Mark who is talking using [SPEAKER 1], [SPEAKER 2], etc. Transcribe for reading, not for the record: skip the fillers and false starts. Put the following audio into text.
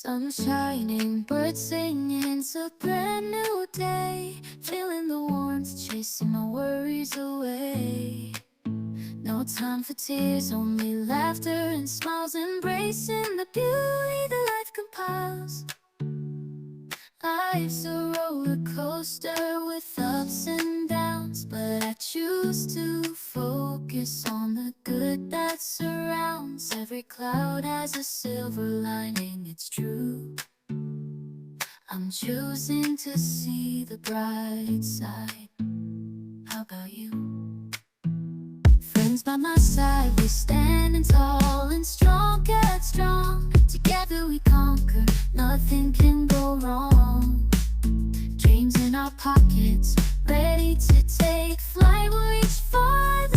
[SPEAKER 1] Sun shining, birds singing, it's a brand new day. Feeling the warmth, chasing my worries away. No time for tears, only laughter and smiles, embracing the beauty that life compiles. Life's a roller coaster with ups and downs, but I choose to focus on the good that surrounds. Every cloud has a silver lining, it's true. I'm choosing to see the bright side. How about you? Friends by my side, we're standing tall and strong, get strong. Together we conquer, nothing can go wrong. Dreams in our pockets, ready to take flight. We'll reach for the